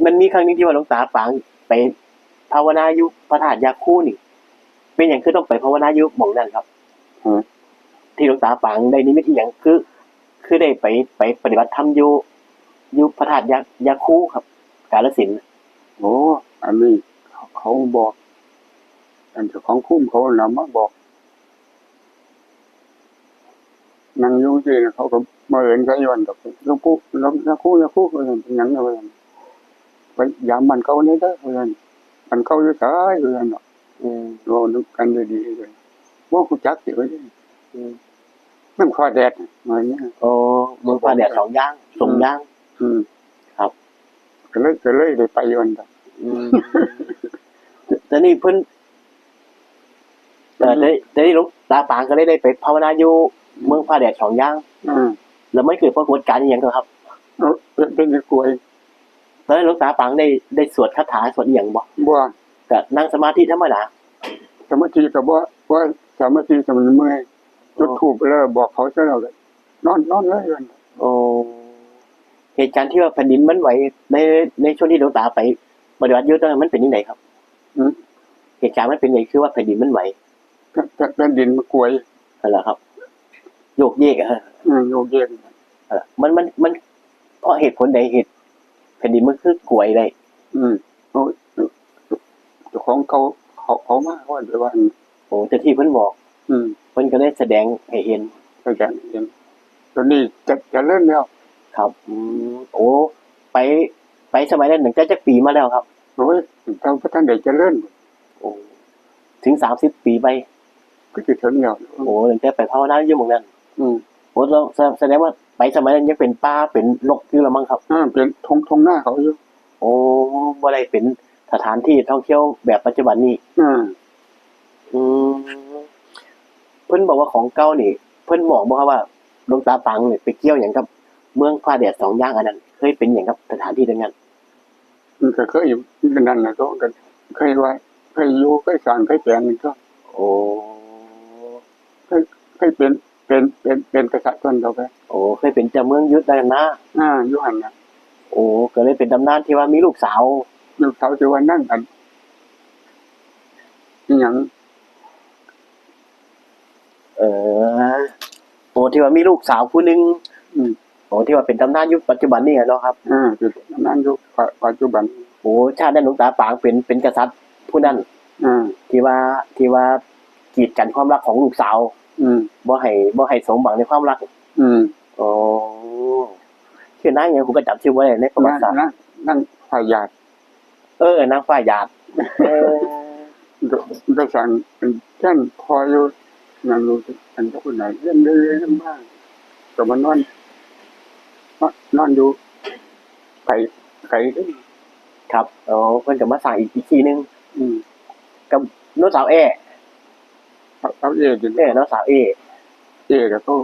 มันมีครั้งนึงที่ว่าหลวงตาปางไปภาวนาอยู่พระธาตุยาคูนี่เป็นอย่างคือต้องไปภาวนาอยู่หม่องนั้นครับที่หลวงตาปางได้นิมิตอีหยังคือได้ไปปฏิบัติธรรมอยู่พระธาตุยาคูครับกาฬสินธุ์โอ้อันนี้เขาบอกอันเจ้าของคุ้มเขานำมาบอกนั่งอยู่ที่เขาก็มาเห็นเขาย้อนกับหลวงปู่หลวงปู่ก็เป็นหยังเลยไปยามมันเขาเนี่ยเด้อเพื่อนมันเขาอยู่ซ้ายเพื่อนเนาะรอนึกกันดีๆเลยว่ากูจักสิเว้ยมันคอแดดมาเนี่ยโอ้เมืองฟ้าแดด2อย่าง2อย่างครับก็เลยได้ไปย้อนดอกแต่นี่เพิ่นได้หลวงตาปางก็ได้ไปภาวนาอยู่เมืองฟ้าแดด2อย่างแล้วมันเกิดปรากฏการณ์อีหยังครับเป็นกล้วยตอนนั้นหลวงตาปางได้สวดคาถาสวดอีหยังบ่ก็นั่งสมาธิธรรมดาสมาธิก็บ่สมาธิก็มันเมื่อยจุดธูปแล้วบอกเขาซะแล้วนอนเลยโอ้เหตุการณ์ที่ว่าแผ่นดินมันไหวในช่วงที่หลวงตาไปปฏิบัติอยู่ตอนนั้นมันเป็นจังไดครับเหตุการณ์มันเป็นไงคือว่าแผ่นดินมันไหวแผ่นดินมันกล้วยนั่นแหละครับโยกเยกฮะโยกเยกมันเพราะเหตุผลใดเหตุแผ่นดินมันคือกลวยได้เจ้าของเขามาว่าด้วยว่าโอ้แต่ที่เพิ่นบอกเพิ่นก็ได้แสดงให้เห็นตอนนี้จะเริ่มแล้วครับโอ้ไปสมัยนั้นตั้งแต่จักปีมาแล้วครับโอ้ยเราก็ท่านได้เจริญโอ้ถึง30ปีไปก็สิถึงแล้วโอ้ตั้งแต่ไปภาวนาอยู่หม้องนั้นโอ้เราแสดงว่าไปสมัยนั้นยังเป็นป่าเป็นรกอยู่ละมั้งครับเป็นทงหน้าเขาอยู่โอ้บ่ได้เป็นสถานที่ท่องเที่ยวแบบปัจจุบันนี้เพิ่นบอกว่าของเก่านี่เพิ่นบอกบ่ครับว่าหลวงตาปังนี่ไปเกี่ยวหยังกับเมืองฟ้าแดด2อย่างอันนั้นเคยเป็นหยังกับสถานที่ตรงนั้นมันก็เคยอยู่นั่นน่ะก็เคยว่าเคยอยู่เคยสร้างเคยแปลงนี่ก็โอ้เคยเป็นกษัตริย์คนเดียวไปโอ้เคยเป็นเจ้าเมืองยุทธได้นะอยู่หั่นน่ะโอ้ก็เลยเป็นตำนานที่ว่ามีลูกสาวที่ว่านั่นอันอีหยังโอ้ที่ว่ามีลูกสาวผู้นึงโอ้ที่ว่าเป็นตำนานยุคปัจจุบันนี่เนาะครับเป็นตำนานยุคปัจจุบันโอ้ชาตินั้นหลวงตาปางเป็นกษัตริย์ผู้นั้นที่ว่ากีดกันความรักของลูกสาวบ่ให้สมหวังในความรักโอ้ชื่อนางหยังผมก็จำชื่อบ่ได้ในประวัติศาสตร์นางฝ่ายหยาดนางฝ่ายหยาดก็สั่งเป็นแค่นพออยู่นั่นรู้อันก็คนไหนเล่นได้บ้างก็มานอนอยู่ไก่ครับเพิ่นก็มาสร้างอีกทีนึงกับน้องสาวน้องสาวก็เขา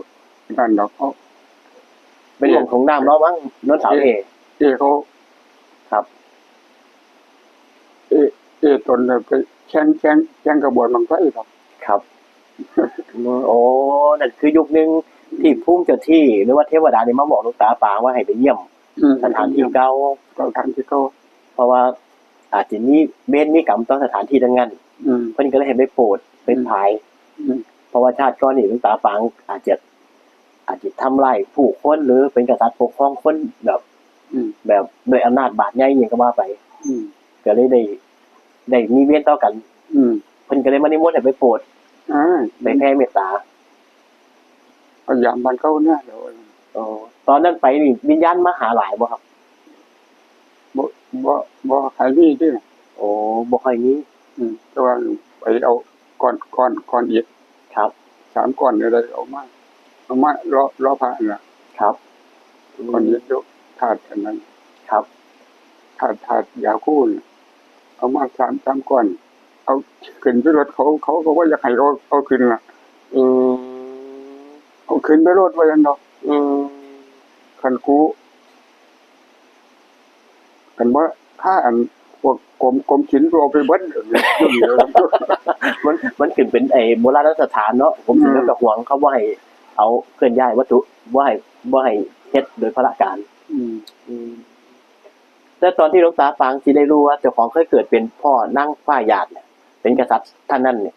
บ้านดอกเขาเป็นเรื่องของน้ำเนาะมั้งน้องสาวเขาครับตนไปแข่งกระบวนบังไฟครับโอ้นั่นคือยุคนึงที่ภูมิเจ้าที่หรือว่าเทวดานี่มาบอกหลวงตาปางว่าให้ไปเยี่ยมสถานที่เก่าเพราะว่าอาจจะมีเวรมีกรรมต่อสถานที่ดังนั้นเพิ่นก็เลยให้ไปโปรดเป็นภายเพราะว่าชาติก่อนนี่หลวงตาปางอาจจะทำลายผู้คนหรือเป็นกษัตริย์ปกครองคนแบบโดยอำนาจบาดใหญ่หยังก็ว่าไปก็เลยได้มีเวรต่อกันเพิ่นก็เลยมานิมนต์ให้ไปโปรดไปแผ่เมตตาพยายามมันเข้าเนี่ยเดี๋ยวตอนนั้นไปนี่วิญญาณมาหาหลายบ่ครับบ่ใครมีที่โอ้บ่ค่อยมีแต่ว่าไปเอาก้อนอิฐครับ3ก้อนอะไรเอามารอพระน่ะครับก้อนอิฐยกถาดอันนั้นครับถาดยาคูนเอามา3ก้อนเอาขึ้นไปรถเขาก็ว่าอยากให้เอาขึ้นน่ะเอาขึ้นไปรถไว้นั่นเนาะคันกูกันว่าถ้าอันพวกกรมศิลป์เอาไปเบิดมันขึ้นเป็นโบราณสถานเนาะผมสิแล้วก็หวงเขาบ่ให้เอาเคลื่อนย้ายวัตถุบ่ให้เฮ็ดโดยพระการแ แต่ตอนที่หลวงตาปางสิได้รู้ว่าเจ้าของเคยเกิดเป็นพ่อนั่งฟ้าหยาดเนี่ยเป็นกษัตริย์ท่านนั้นเนี่ย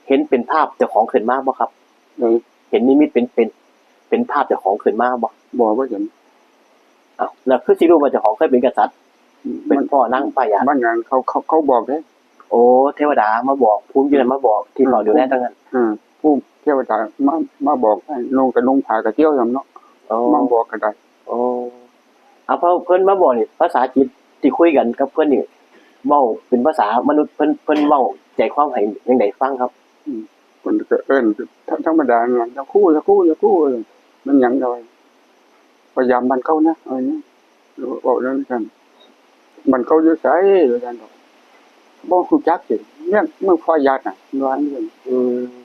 เห็นเป็นภาพเจ้าของขึ้นมาบ่ครับ เลย เห็นนิมิตเป็นภาพเจ้าของขึ้นมาบ่ บอกว่าอย่าง อ้าวแล้วคือสิรู้ว่าเจ้าของเคยเป็นกษัตริย์เป็นพ่อนั่งฟ้าหยาด บ้านงานเขาบอกเลย โอ้เทวดามาบอกภูมิอยู่นั่นมาบอกที่บอกอยู่แน่ทั้งนั้น ผู้เทวดามาบอกให้ลงกับลงผากระเที่ยวอย่างเนาะ โอ้ มาบอกกันได้ โอ้เอาเพิ่นมาบอกนี่ภาษาจิตที่คุยกันกับเพิ่นนี่เว้าเป็นภาษามนุษย์เพิ่นเว้าใจความให้จังไดฟังครับ คนก็เอิ้นธรรมดาเนาะจะคู่มันหยังดอยพยายามมันเข้านะอะไรเงี้ยบอกเรื่องกันมันเข้าอยู่ไสด้วยกันดอกบ่รู้จักสิเนี่ยเมืองฟ้าหยาดน่ะร้านนึง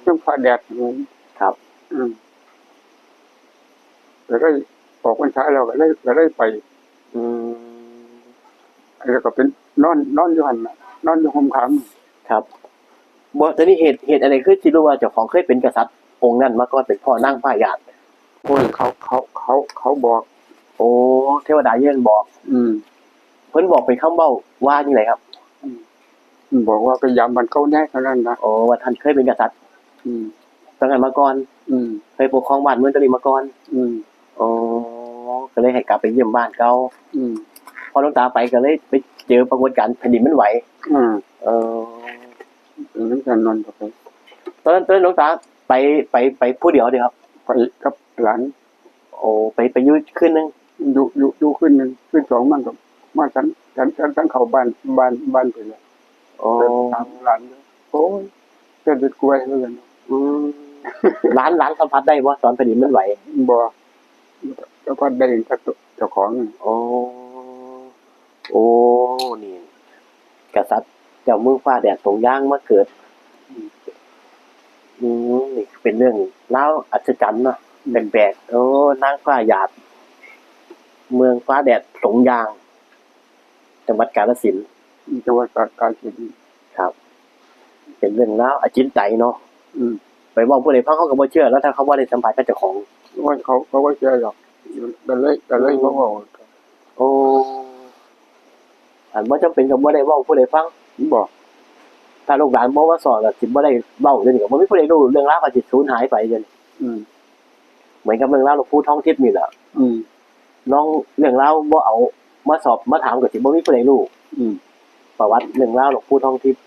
เมืองฟ้าแดดเลย ครับ แล้วก็ออกพรรษาแล้วก็ได้ไป อืม แล้วก็เป็นนอนอยู่หั่นน่ะนอนอยู่ห่มขาม ครับบ่ตอนนี้เหตุอะไรคือสิรู้ว่าเจ้าของเคยเป็นกษัตริย์องค์นั้นมาก่อนเป็นพ่อนั่งฟ้าหยาด โอ้ยเขาบอก โอ้เทวดาเยื่นบอก เพิ่นบอกเป็นคำเว้าว่าจังไดครับ บอกว่าพยายามมันเข้าแน่เท่านั้นนะ โอ้ว่าท่านเคยเป็นกษัตริย์ตั้งแต่มาก่อน เคยปกครองบ้านเมืองตะลีมาก่อนอ๋อก็เลยให้กลับไปเยี่ยมบ้านเก่าพอหลวงตาไปก็เลยไปเจอปรากฏการณ์แผ่นดินมันไหวเออ นึกจะนอนไป ตอนนั้นหลวงตาไปผู้เดียวเดียวครับ ไปกับหลาน โอ้ไปอยู่คืนนึง อยู่ขึ้นหนึ่งขึ้นสองมันก็มาฉันเข้าบ้านไปเลย โอ้ ตามหลานโอ้ยจะเด็ดกล้วยเลย ร้านสัมผัสได้ว่าตอนแผ่นดินมันไหว บ่แล้วก็ได้กับเจ้าของ โอ้นี่กษัตริย์เจ้าเมืองฟ้าแดดตรงย่างมาเกิดนี่เป็นเรื่องเล่าอัศจรรย์เนาะแปลกๆโอ้นางฟ้าหยาดเมืองฟ้าแดดสงยางจังหวัดกาฬสินธุ์ จังหวัดกาฬสินธุ์ ครับ เป็นเรื่องเล่าอาจินใจเนาะ ไปบอกผู้ใดฟังเขาก็บ่เชื่อแล้วถ้าเขาบ่ได้สัมผัสกับเจ้าของ ว่าเขาว่าเชื่อหรอกแต่เลยเขาบอก โอ้อันบ่จำเป็นก็บ่ได้เว้าผู้ใดฟัง บอก ถ้าลูกหลานบ่ว่าสอนก็สิบ่ได้เว้าเดี๋ยวนี้ก็บ่มีผู้ใดรู้เรื่องราวก็สิสูญหายไปเดี๋ยวนี้เหมือนกับเรื่องราวหลวงปู่ทองทิพย์นี่แหละน้องเรื่องราวบ่เอามาสอบมาถามก็สิบ่มีผู้ใดรู้ประวัติเรื่องราวหลวงปู่ทองทิพย์